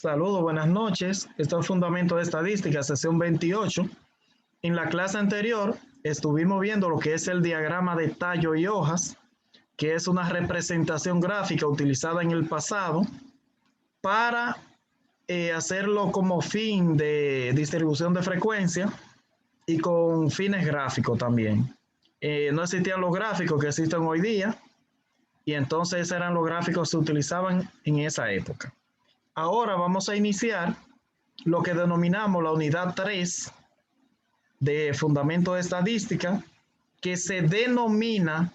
Saludos, buenas noches. Esto es Fundamento de Estadística, sesión 28. En la clase anterior estuvimos viendo lo que es el diagrama de tallo y hojas, que es una representación gráfica utilizada en el pasado para hacerlo como fin de distribución de frecuencia y con fines gráficos también. No existían los gráficos que existen hoy día y entonces eran los gráficos que se utilizaban en esa época. Ahora vamos a iniciar lo que denominamos la unidad 3 de Fundamento de Estadística, que se denomina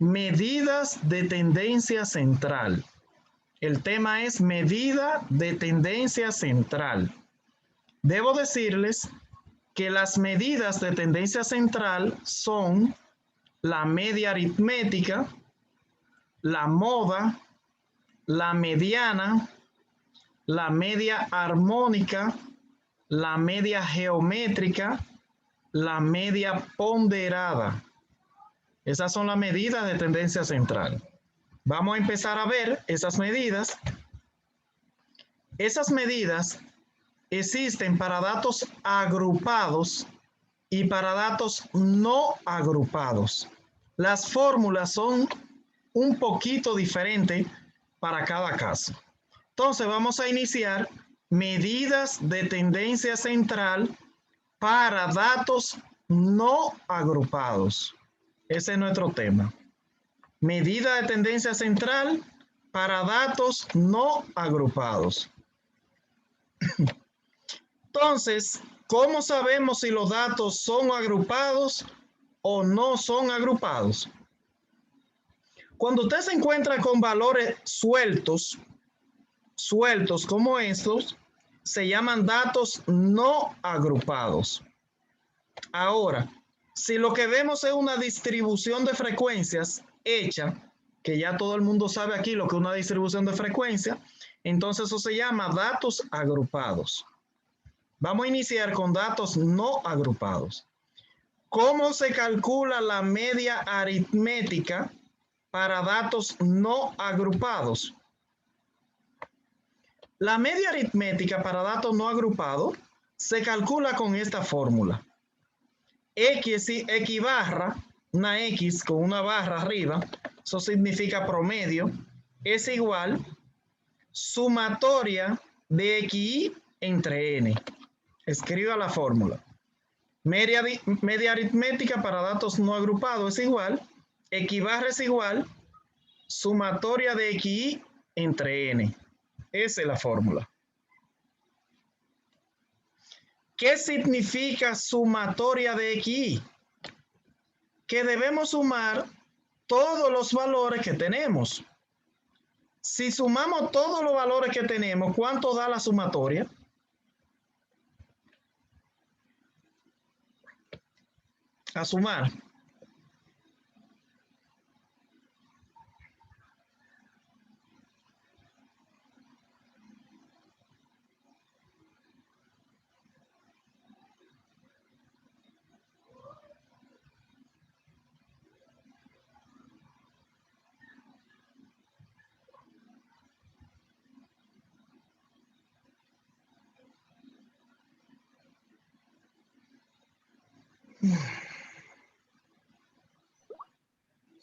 medidas de tendencia central. El tema es medida de tendencia central. Debo decirles que las medidas de tendencia central son la media aritmética, la moda, la mediana, la media armónica, la media geométrica, la media ponderada. Esas son las medidas de tendencia central. Vamos a empezar a ver esas medidas. Esas medidas existen para datos agrupados y para datos no agrupados. Las fórmulas son un poquito diferentes para cada caso. Entonces vamos a iniciar medidas de tendencia central para datos no agrupados. Ese es nuestro tema. Medida de tendencia central para datos no agrupados. Entonces, ¿cómo sabemos si los datos son agrupados o no son agrupados? Cuando usted se encuentra con valores sueltos como estos, se llaman datos no agrupados. Ahora, si lo que vemos es una distribución de frecuencias hecha, que ya todo el mundo sabe aquí lo que es una distribución de frecuencia, entonces eso se llama datos agrupados. Vamos a iniciar con datos no agrupados. ¿Cómo se calcula la media aritmética para datos no agrupados? La media aritmética para datos no agrupados se calcula con esta fórmula. X barra, una X con una barra arriba, eso significa promedio, es igual sumatoria de XI entre N. Escriba la fórmula. Media aritmética para datos no agrupados es igual, X barra es igual, sumatoria de XI entre N. Esa es la fórmula. ¿Qué significa sumatoria de XI? Que debemos sumar todos los valores que tenemos. Si sumamos todos los valores que tenemos, ¿cuánto da la sumatoria? A sumar.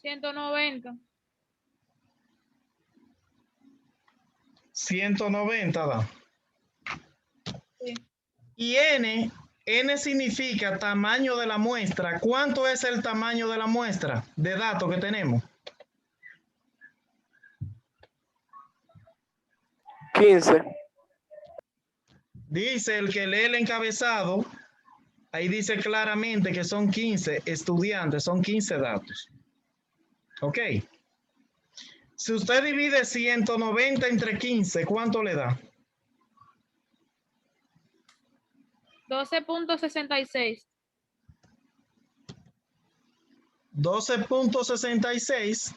$190. 190 da. Sí. Y N significa tamaño de la muestra. ¿Cuánto es el tamaño de la muestra de datos que tenemos? 15. Dice el que lee el encabezado, ahí dice claramente que son 15 estudiantes, son 15 datos. Ok. Si usted divide 190 entre 15, ¿cuánto le da? 12.66. 12.66.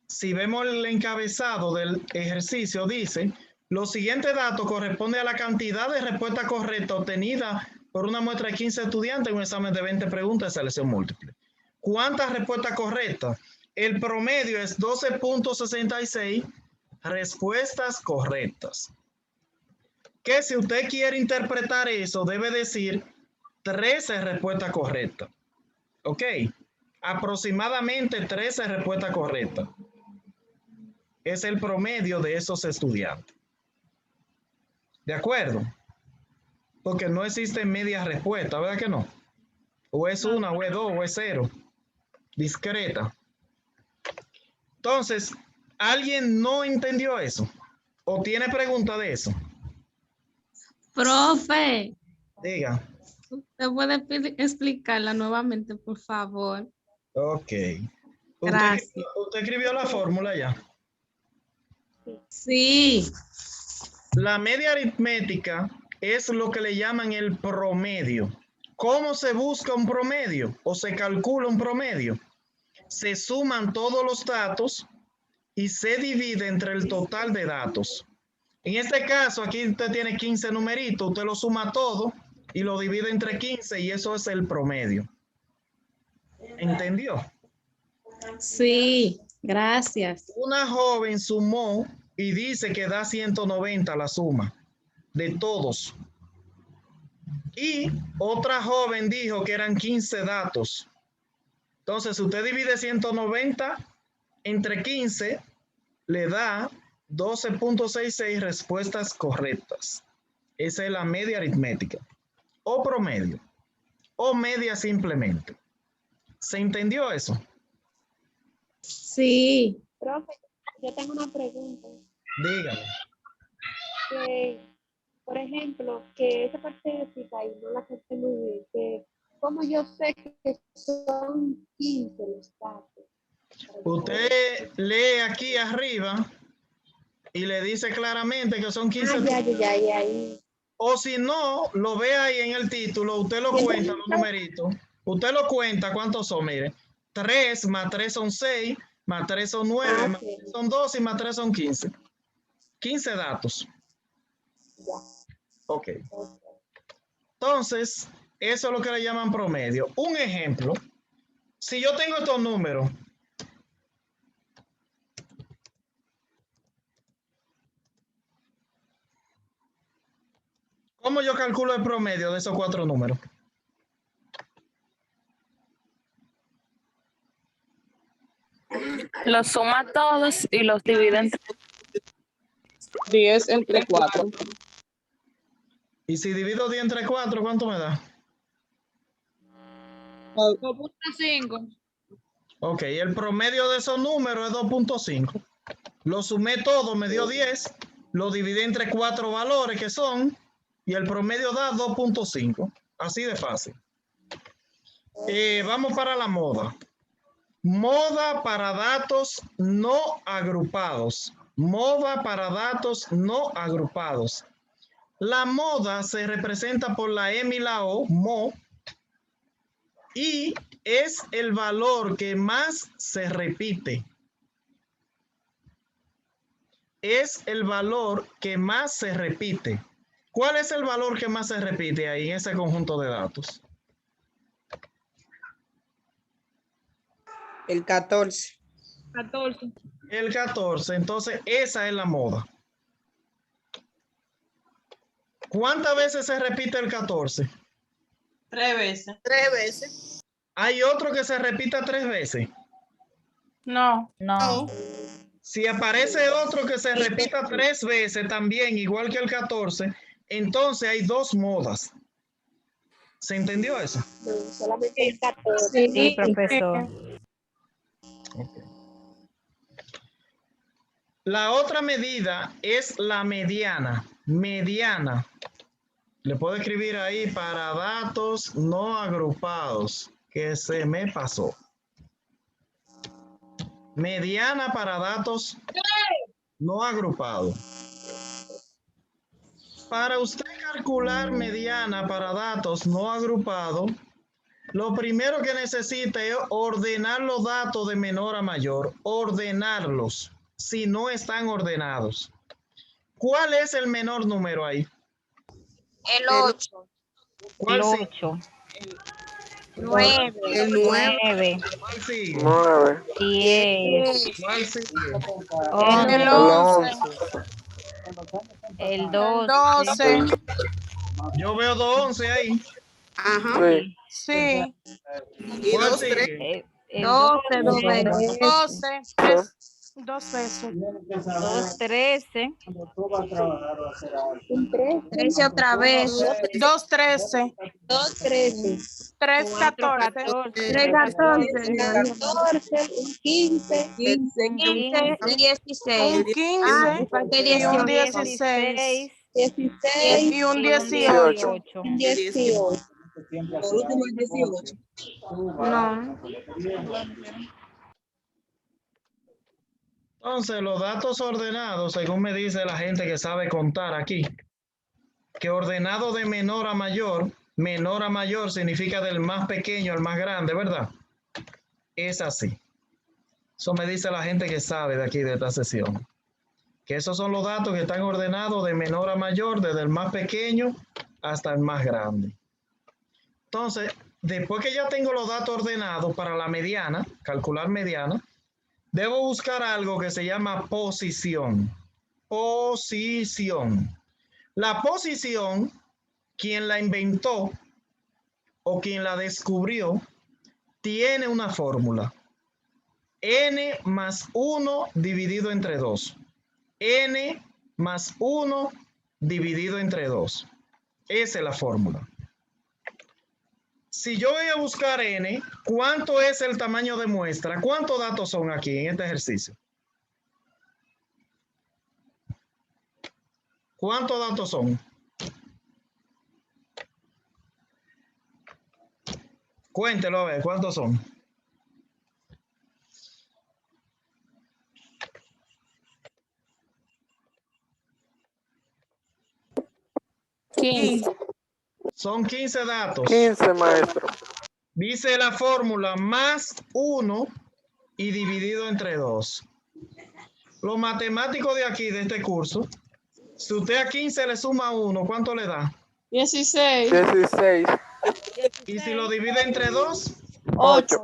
Si vemos el encabezado del ejercicio, dice, los siguientes datos corresponden a la cantidad de respuestas correctas obtenida por una muestra de 15 estudiantes en un examen de 20 preguntas de selección múltiple. ¿Cuántas respuestas correctas? El promedio es 12.66 respuestas correctas. Que si usted quiere interpretar eso, debe decir 13 respuestas correctas. ¿Ok? Aproximadamente 13 respuestas correctas. Es el promedio de esos estudiantes. ¿De acuerdo? Porque no existe media respuesta, ¿verdad que no? O es una, o es dos, o es cero. Discreta. Entonces, ¿alguien no entendió eso? ¿O tiene pregunta de eso? Profe, Diga. ¿usted puede explicarla nuevamente, por favor? Ok. Gracias. ¿Usted escribió la fórmula ya? Sí. La media aritmética es lo que le llaman el promedio. ¿Cómo se busca un promedio o se calcula un promedio? Se suman todos los datos y se divide entre el total de datos. En este caso, aquí usted tiene 15 numeritos, usted lo suma todo y lo divide entre 15 y eso es el promedio. ¿Entendió? Sí, gracias. Una joven sumó y dice que da 190 la suma de todos. Y otra joven dijo que eran 15 datos. Entonces, si usted divide 190 entre 15, le da 12.66 respuestas correctas. Esa es la media aritmética. O promedio. O media simplemente. ¿Se entendió eso? Sí. Profe, yo tengo una pregunta. Dígame. Que, por ejemplo, que esa parte de explica y no la capté muy bien, que como yo sé que son 15 los datos. Usted lee aquí arriba y le dice claramente que son 15. Ya. O si no, lo ve ahí en el título, usted lo cuenta, los numeritos. Usted lo cuenta, ¿cuántos son? Mire, 3 más 3 son 6, más 3 son 9, más 3 son 12 y más 3 son 15. 15 datos. Ya. Ok. Entonces, eso es lo que le llaman promedio. Un ejemplo, si yo tengo estos números, ¿cómo yo calculo el promedio de esos 4 números? Los suma todos y los divide entre 10 entre 4. Y si divido 10 entre 4, ¿cuánto me da? 2.5. Ok, el promedio de esos números es 2.5. Lo sumé todo, me dio 10. Lo dividí entre 4 valores que son, y el promedio da 2.5. Así de fácil. Vamos para la moda. Moda para datos no agrupados. Moda para datos no agrupados. La moda se representa por la M y la O, mo, y es el valor que más se repite. Es el valor que más se repite. ¿Cuál es el valor que más se repite ahí en ese conjunto de datos? El 14. 14. El 14. Entonces, esa es la moda. ¿Cuántas veces se repite el 14? 3 veces. 3 veces. ¿Hay otro que se repita 3 veces? No. No. Si aparece otro que se repita 3 veces también, igual que el 14, entonces hay 2 modas. ¿Se entendió eso? No, solamente el 14. Sí, profesor. Okay. La otra medida es la mediana. Mediana. Le puedo escribir ahí para datos no agrupados, que se me pasó. Mediana para datos no agrupados. Para usted calcular mediana para datos no agrupados, lo primero que necesita es ordenar los datos de menor a mayor. Ordenarlos, si no están ordenados. ¿Cuál es el menor número ahí? El 8. ¿Cuál El sí? 8. 9, El 9. 9, ¿Cuál sigue? 9. 10, ¿Cuál sigue? El 11, 11. el El 12, 12. Yo veo 2 11 ahí. Ajá. Sí. Sí. Y ¿Cuál 2, 3. sigue? el 12 dos 12, veces. 12. 2 veces. 2, 13, un 13, 13 otra vez. 2, 13. 2, 13, 3, 4, 14. 14, 3, 14. 14, un 15, 15, un 15 y 16. Un Ah, 15 y falta y un 18. 16. 16, Y un y un 18. 18. 18. Por último el 18. No. Entonces, los datos ordenados, según me dice la gente que sabe contar aquí, que ordenado de menor a mayor significa del más pequeño al más grande, ¿verdad? Es así. Eso me dice la gente que sabe de aquí, de esta sesión. Que esos son los datos que están ordenados de menor a mayor, desde el más pequeño hasta el más grande. Entonces, después que ya tengo los datos ordenados para la mediana, calcular mediana, debo buscar algo que se llama posición. Posición. La posición, quien la inventó o quien la descubrió, tiene una fórmula. N más 1 dividido entre 2. N más 1 dividido entre 2. Esa es la fórmula. Si yo voy a buscar N, ¿cuánto es el tamaño de muestra? ¿Cuántos datos son aquí en este ejercicio? ¿Cuántos datos son? Cuéntelo a ver, ¿cuántos son? Son 15 datos. 15, maestro. Dice la fórmula más 1 y dividido entre 2. Los matemáticos de aquí, de este curso, si usted a 15 le suma 1, ¿cuánto le da? 16. 16. Y si lo divide entre 2, 8.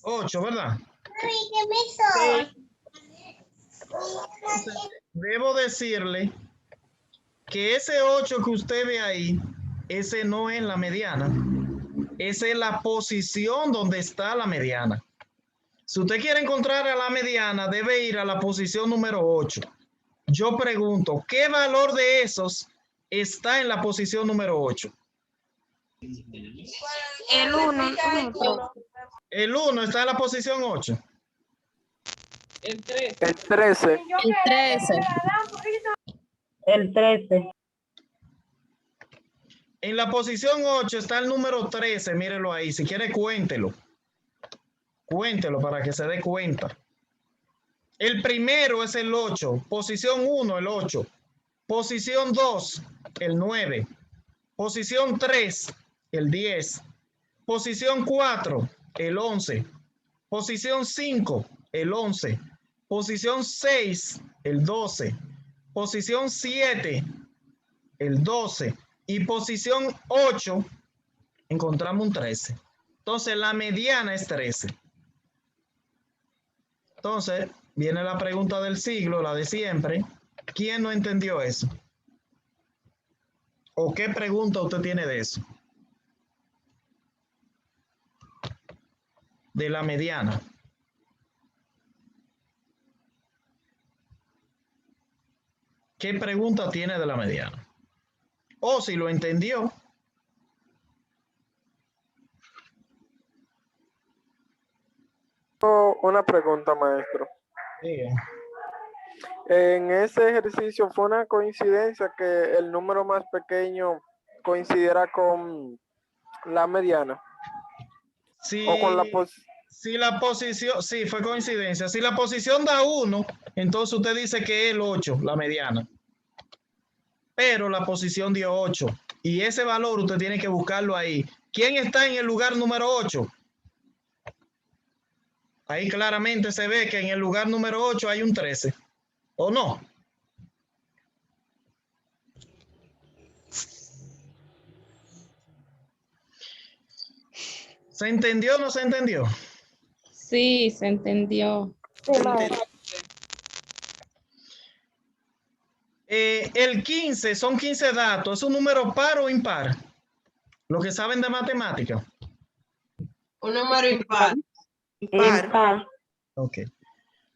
8, ¿verdad? Debo decirle que ese 8 que usted ve ahí, ese no es la mediana. Esa es la posición donde está la mediana. Si usted quiere encontrar a la mediana, debe ir a la posición número 8. Yo pregunto, ¿qué valor de esos está en la posición número 8? El 1. El 1 está en la posición 8. El 13. El 13. El 13. En la posición 8 está el número 13, mírelo ahí. Si quiere, cuéntelo. Cuéntelo para que se dé cuenta. El primero es el 8. Posición 1, el 8. Posición 2, el 9. Posición 3, el 10. Posición 4, el 11. Posición 5, el 11. Posición 6, el 12. Posición 7, el 12. Y posición 8, encontramos un 13. Entonces, la mediana es 13. Entonces, viene la pregunta del siglo, la de siempre. ¿Quién no entendió eso? ¿O qué pregunta usted tiene de eso? De la mediana. ¿Qué pregunta tiene de la mediana? O si lo entendió. Una pregunta, maestro. Diga. En ese ejercicio fue una coincidencia que el número más pequeño coincidiera con la mediana. Si, O con la si la posición, sí, fue coincidencia. Si la posición da 1, entonces usted dice que es el 8, la mediana. Pero la posición dio 8. Y ese valor usted tiene que buscarlo ahí. ¿Quién está en el lugar número 8? Ahí claramente se ve que en el lugar número 8 hay un 13. ¿O no? ¿Se entendió o no se entendió? Sí, se entendió. El 15 son 15 datos. ¿Es un número par o impar? Lo que saben de matemática. Un número impar. Impar. Ok.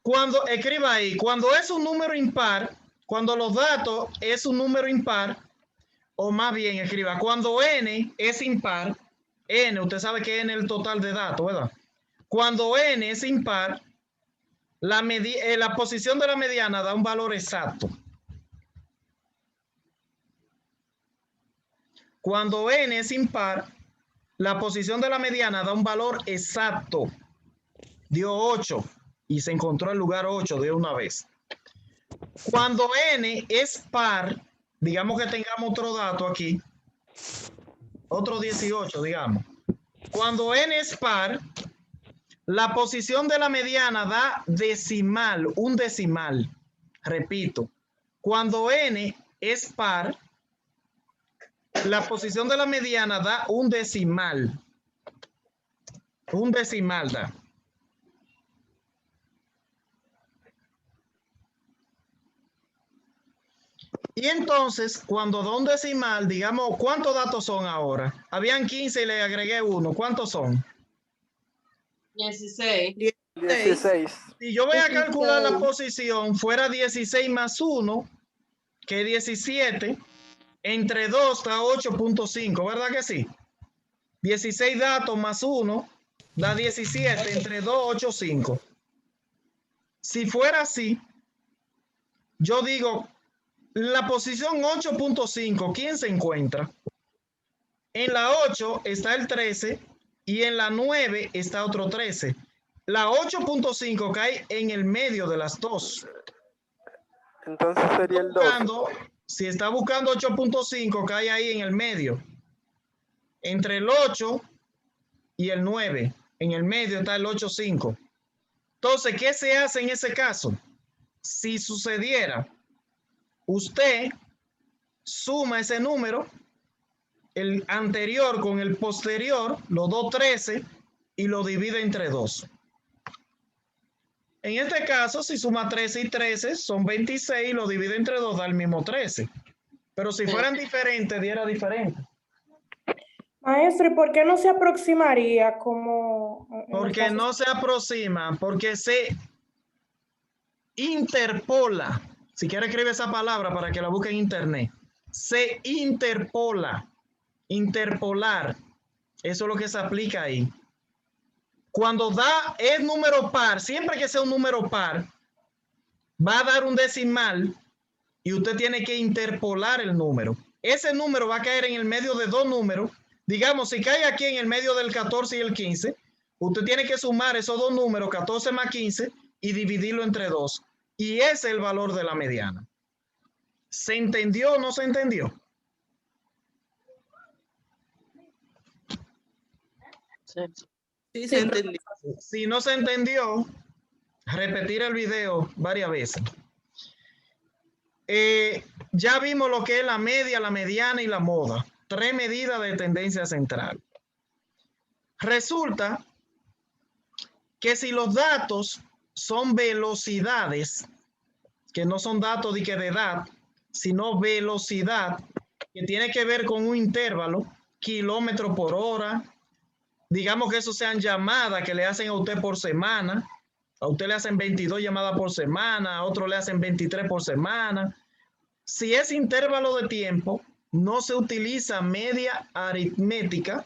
Cuando, escriba ahí, cuando es un número impar, cuando los datos es un número impar, o más bien escriba, cuando n es impar, n, usted sabe que n es el total de datos, ¿verdad? Cuando n es impar, la posición de la mediana da un valor exacto. Cuando n es impar, la posición de la mediana da un valor exacto. Dio 8 y se encontró el lugar 8 de una vez. Cuando n es par, digamos que tengamos otro dato aquí, otro 18, digamos. Cuando n es par, la posición de la mediana da decimal, un decimal. Repito, cuando n es par, la posición de la mediana da un decimal. Un decimal da. Y entonces, cuando da un decimal, digamos, ¿cuántos datos son ahora? Habían 15 y le agregué 1. ¿Cuántos son? 16. 16. Si yo voy a calcular la posición, fuera 16 más 1, que es 17, entre 2 da 8.5, ¿verdad que sí? 16 datos más 1 da 17, entre 2, 8, 5. Si fuera así, yo digo, la posición 8.5, ¿quién se encuentra? En la 8 está el 13 y en la 9 está otro 13. La 8.5 cae en el medio de las dos. Entonces sería el 2. Si está buscando 8.5, cae ahí en el medio. Entre el 8 y el 9. En el medio está el 8.5. Entonces, ¿qué se hace en ese caso? Si sucediera, usted suma ese número, el anterior con el posterior, los dos 13, y lo divide entre 2. En este caso, si suma 13 y 13, son 26, y lo divide entre 2, da el mismo 13. Pero si fueran diferentes, diera diferente. Maestro, ¿y por qué no se aproximaría como... Porque no se aproxima, porque se interpola. Si quiere escribe esa palabra para que la busque en internet. Se interpola. Interpolar. Eso es lo que se aplica ahí. Cuando da el número par, siempre que sea un número par, va a dar un decimal y usted tiene que interpolar el número. Ese número va a caer en el medio de dos números. Digamos, si cae aquí en el medio del 14 y el 15, usted tiene que sumar esos dos números, 14 más 15, y dividirlo entre 2. Y ese es el valor de la mediana. ¿Se entendió o no se entendió? Sí, se entendió. Si no se entendió, repetir el video varias veces. Ya vimos lo que es la media, la mediana y la moda. 3 medidas de tendencia central. Resulta que si los datos son velocidades, que no son datos de edad, sino velocidad, que tiene que ver con un intervalo, kilómetros por hora, digamos que eso sean llamadas que le hacen a usted por semana, a usted le hacen 22 llamadas por semana, a otro le hacen 23 por semana. Si es intervalo de tiempo, no se utiliza media aritmética,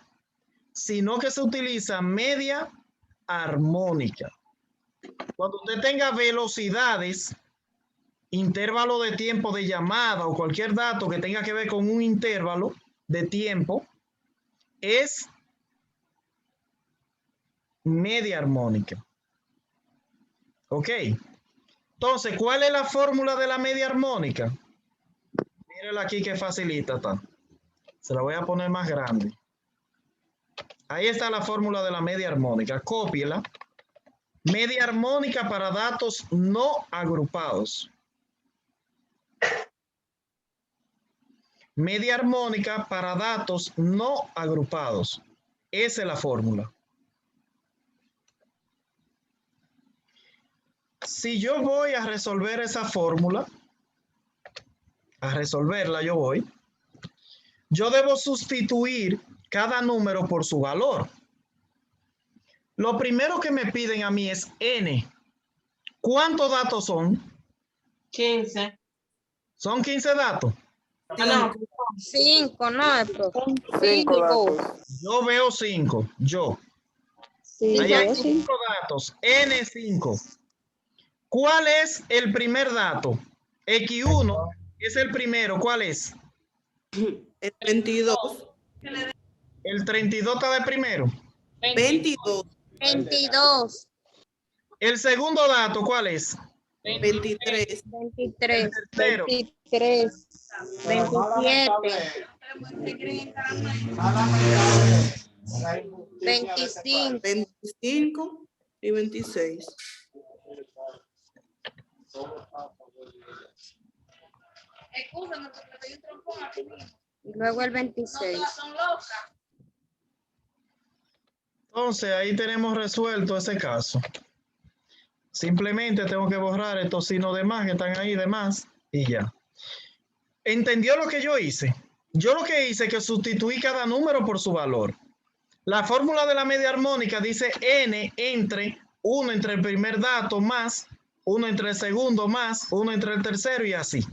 sino que se utiliza media armónica. Cuando usted tenga velocidades, intervalo de tiempo de llamada o cualquier dato que tenga que ver con un intervalo de tiempo, es media armónica. Ok. Entonces, ¿cuál es la fórmula de la media armónica? Mírenla aquí que facilita. Se la voy a poner más grande. Ahí está la fórmula de la media armónica. Cópiela. Media armónica para datos no agrupados. Media armónica para datos no agrupados. Esa es la fórmula. Si yo voy a resolver esa fórmula, a resolverla yo debo sustituir cada número por su valor. Lo primero que me piden a mí es n. ¿Cuántos datos son? 15. ¿Son 15 datos? No, 5, ¿no? Son 5 5. datos. Yo veo 5, yo. Sí, Ahí yo hay sí. 5 datos, N5. ¿Cuál es el primer dato? X1 es el primero, ¿cuál es? el 22. El 32 está de primero. 22. 22, El segundo dato, ¿cuál es? 23. 23, Tercero. 23. 27, 25, 25 y 26. y luego el 26. Entonces, ahí tenemos resuelto ese caso. Simplemente tengo que borrar estos signos de más que están ahí de más y ya. ¿Entendió lo que yo hice? Yo lo que hice es que sustituí cada número por su valor. La fórmula de la media armónica dice n entre 1 entre el primer dato más 1 entre el segundo más 1 entre el tercero y así.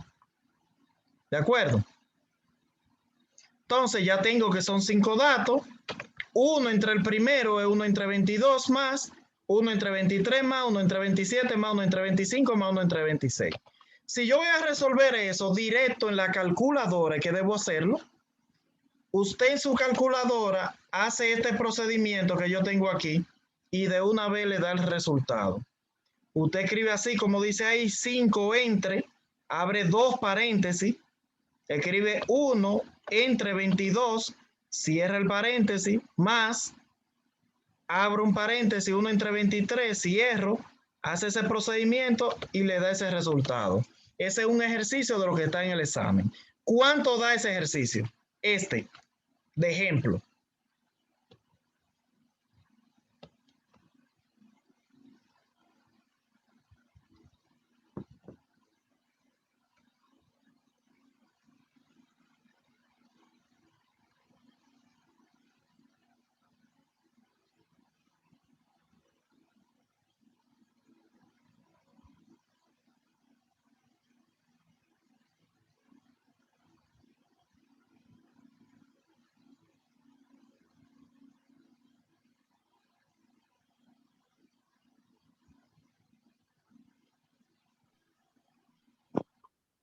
¿De acuerdo? Entonces ya tengo que son 5 datos. 1 entre el primero es 1 entre 22 más 1 entre 23 más 1 entre 27 más 1 entre 25 más 1 entre 26. Si yo voy a resolver eso directo en la calculadora, que debo hacerlo, usted en su calculadora hace este procedimiento que yo tengo aquí y de una vez le da el resultado. Usted escribe así como dice ahí, 5 entre, abre 2 paréntesis, escribe 1 entre 22, cierra el paréntesis, más, abro un paréntesis, 1 entre 23, cierro, hace ese procedimiento y le da ese resultado. Ese es un ejercicio de lo que está en el examen. ¿Cuánto da ese ejercicio? Este, de ejemplo.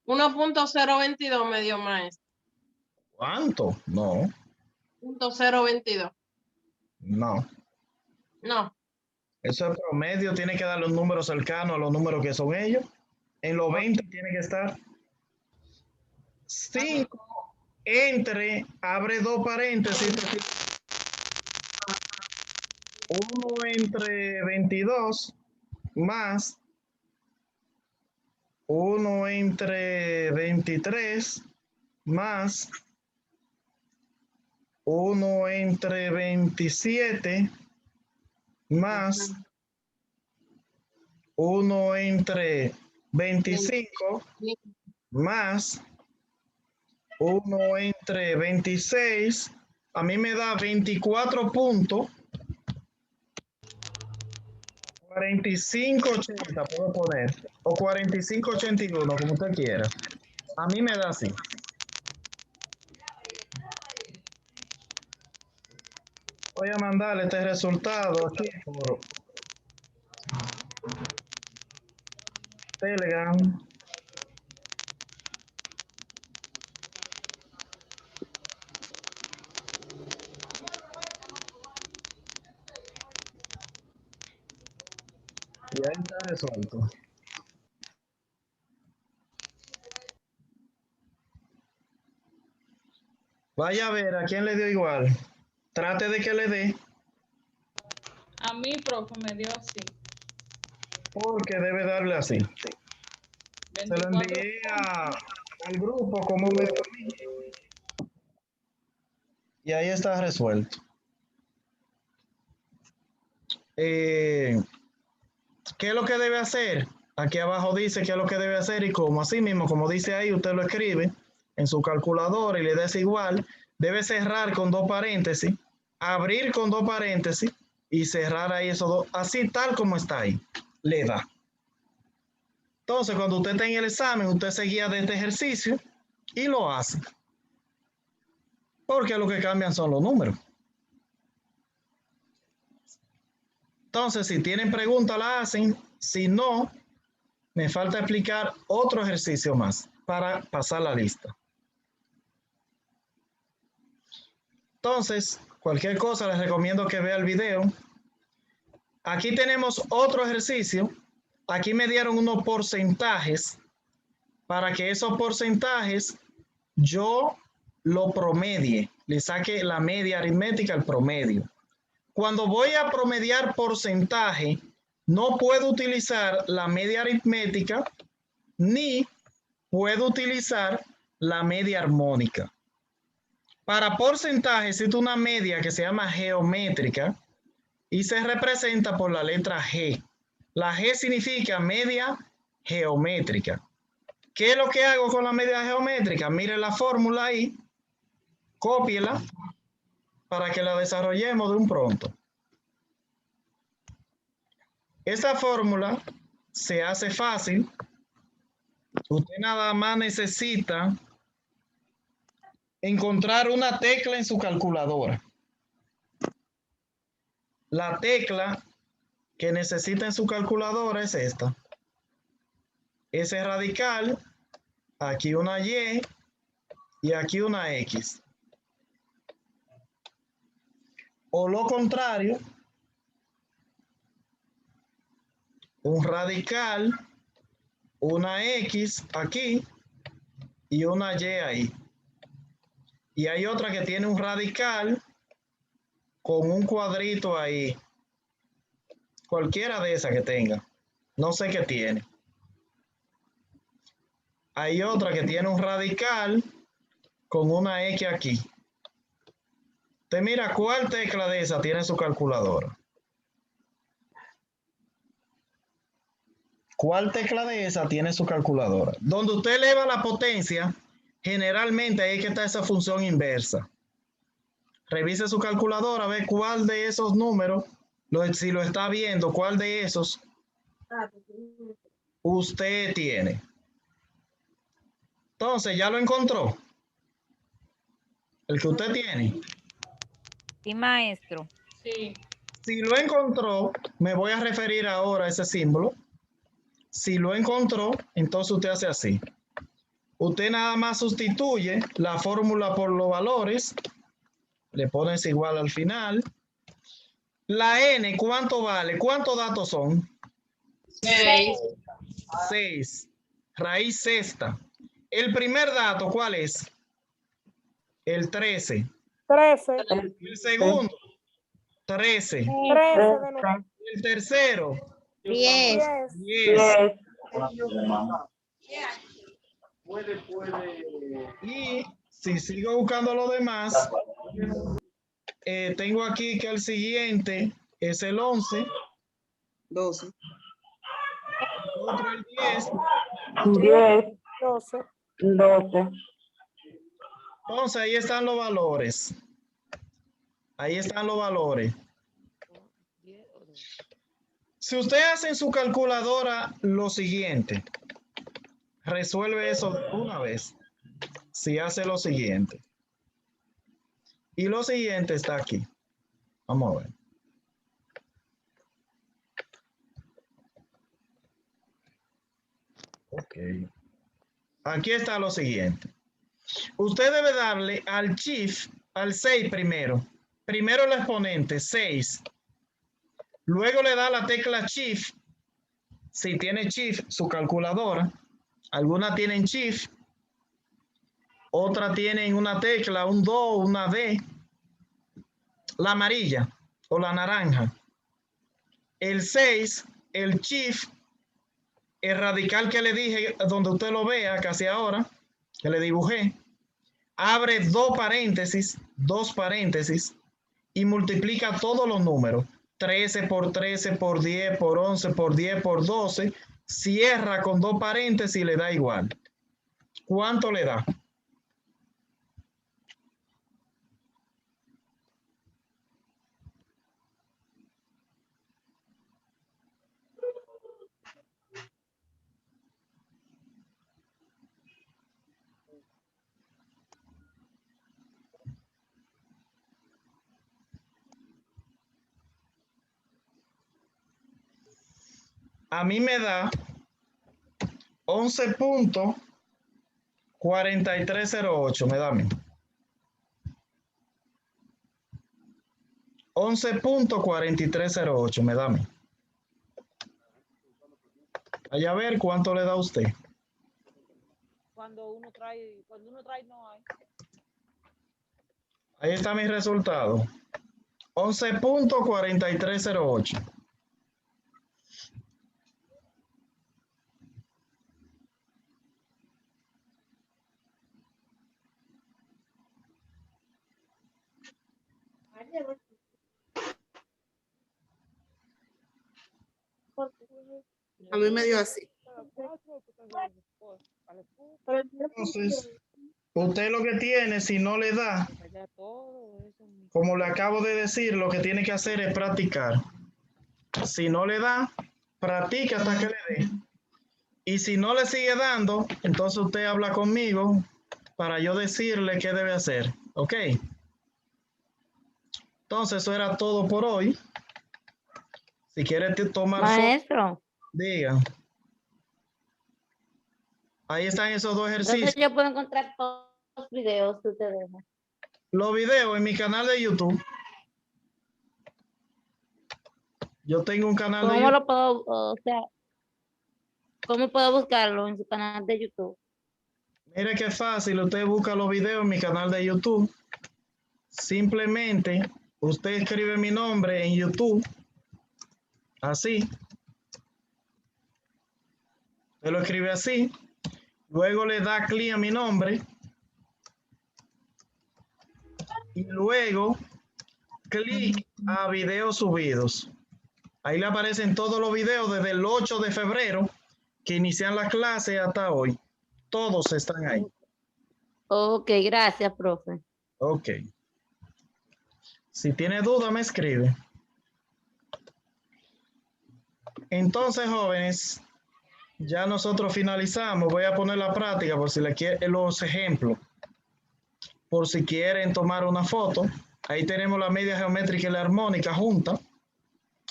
$1.022 me dio, maestro. ¿Cuánto? No, $0.022. no. No. Eso es promedio, tiene que dar los números cercanos a los números que son ellos. En los 20 tiene que estar. 5 entre, abre 2 paréntesis, 1 entre 22 más 1 entre 23 más 1 entre 27 más 1 entre 25 más 1 entre 26, a mí me da 24.4580, puedo poner, o 4581, como usted quiera. A mí me da así. Voy a mandarle este resultado aquí por Telegram. Y ahí está resuelto. Vaya a ver a quién le dio igual. Trate de que le dé, A mí, profe, me dio así. porque debe darle así. Se lo 24. envié al grupo como me dio a mí. Y ahí está resuelto. ¿Qué es lo que debe hacer? Aquí abajo dice qué es lo que debe hacer y cómo. Así mismo, como dice ahí, usted lo escribe en su calculadora y le des igual. Debe cerrar con 2 paréntesis, abrir con 2 paréntesis y cerrar ahí esos 2, así tal como está ahí. Le da. Entonces, cuando usted tenga el examen, usted se guía de este ejercicio y lo hace. Porque lo que cambian son los números. Entonces, si tienen preguntas, la hacen. Si no, me falta explicar otro ejercicio más para pasar la lista. Entonces, cualquier cosa les recomiendo que vea el video. Aquí tenemos otro ejercicio. Aquí me dieron unos porcentajes. Para que esos porcentajes yo lo promedie. Le saque la media aritmética al promedio. Cuando voy a promediar porcentaje, no puedo utilizar la media aritmética ni puedo utilizar la media armónica. Para porcentaje existe una media que se llama geométrica y se representa por la letra G. La G significa media geométrica. ¿Qué es lo que hago con la media geométrica? Mire la fórmula ahí, cópiela para que la desarrollemos de un pronto. Esta fórmula se hace fácil. Usted nada más necesita encontrar una tecla en su calculadora. La tecla que necesita en su calculadora es esta. S radical, aquí una Y y aquí una X. O lo contrario, un radical, una X aquí y una Y ahí. Y hay otra que tiene un radical con un cuadrito ahí. Cualquiera de esas que tenga. No sé qué tiene. Hay otra que tiene un radical con una X aquí. Usted mira cuál tecla de esa tiene su calculadora. ¿Cuál tecla de esa tiene su calculadora? Donde usted eleva la potencia, generalmente ahí que está esa función inversa. Revise su calculadora, ve cuál de esos números, si lo está viendo, cuál de esos usted tiene. Entonces, ¿ya lo encontró? El que usted tiene. Sí, maestro. Sí. Si lo encontró, me voy a referir ahora a ese símbolo. Si lo encontró, entonces usted hace así. Usted nada más sustituye la fórmula por los valores. Le pones igual al final. La n, ¿cuánto vale? ¿Cuántos datos son? 6. 6. Raíz sexta. El primer dato, ¿cuál es? El 13. 13. El segundo, 13. 13 de nuevo. El tercero, 10. 10. Y si sigo buscando lo demás, tengo aquí que el siguiente es el 11. 12. Otro el 10. 12. Entonces ahí están los valores. Ahí están los valores. Si usted hace en su calculadora lo siguiente, resuelve eso de una vez. Si hace lo siguiente. Y lo siguiente está aquí. Vamos a ver. Ok. Aquí está lo siguiente. Usted debe darle al shift, al 6 primero. Primero el exponente, 6. Luego le da la tecla shift. Si tiene shift, su calculadora. Algunas tienen shift. Otras tienen una tecla, un 2, una D. La amarilla o la naranja. El 6, el shift, el radical que le dije, donde usted lo vea casi ahora, que le dibujé, abre dos paréntesis y multiplica todos los números. 13 por 13 por 10 por 11 por 10 por 12 cierra con 2 paréntesis y le da igual. ¿Cuánto le da? A mí me da 11.4308, me da a mí. 11.4308 me da a mí. Vaya a ver cuánto le da a usted. Cuando uno trae no hay. Ahí está mi resultado. 11.4308. A mí me dio así. Entonces, usted lo que tiene, si no le da, como le acabo de decir, lo que tiene que hacer es practicar. Si no le da, practique hasta que le dé. Y si no le sigue dando, entonces usted habla conmigo para yo decirle qué debe hacer. ¿Ok? Entonces, eso era todo por hoy. Si quiere tomar foto, Maestro, diga. Ahí están esos 2 entonces ejercicios. yo puedo encontrar todos los videos que usted deja. Los videos en mi canal de YouTube. Yo tengo un canal de ¿Cómo YouTube. lo puedo, o sea, cómo puedo buscarlo en su canal de YouTube? Mire qué fácil, usted busca los videos en mi canal de YouTube. Simplemente usted escribe mi nombre en YouTube. Así. Usted lo escribe así. Luego le da clic a mi nombre. Y luego clic a videos subidos. Ahí le aparecen todos los videos desde el 8 de febrero que inician la clase hasta hoy. Todos están ahí. Ok, gracias, profe. Ok. Si tiene duda, me escribe. Entonces, jóvenes, ya nosotros finalizamos. Voy a poner la práctica por si le quieren los ejemplos. Por si quieren tomar una foto. Ahí tenemos la media geométrica y la armónica juntas.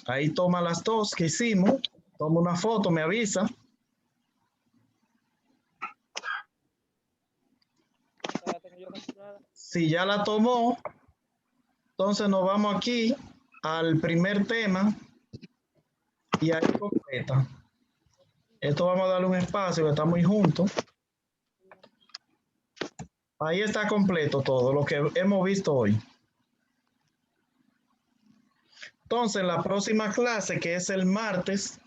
Ahí toma las 2 que hicimos. Toma una foto, me avisa. Si ya la tomó, entonces nos vamos aquí al primer tema y ahí completa. Esto vamos a darle un espacio que está muy junto. Ahí está completo todo lo que hemos visto hoy. Entonces, en la próxima clase, que es el martes,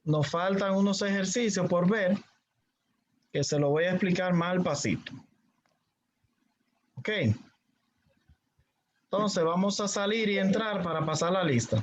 nos faltan unos ejercicios por ver, que se lo voy a explicar más al pasito. Ok. Entonces, vamos a salir y entrar para pasar la lista.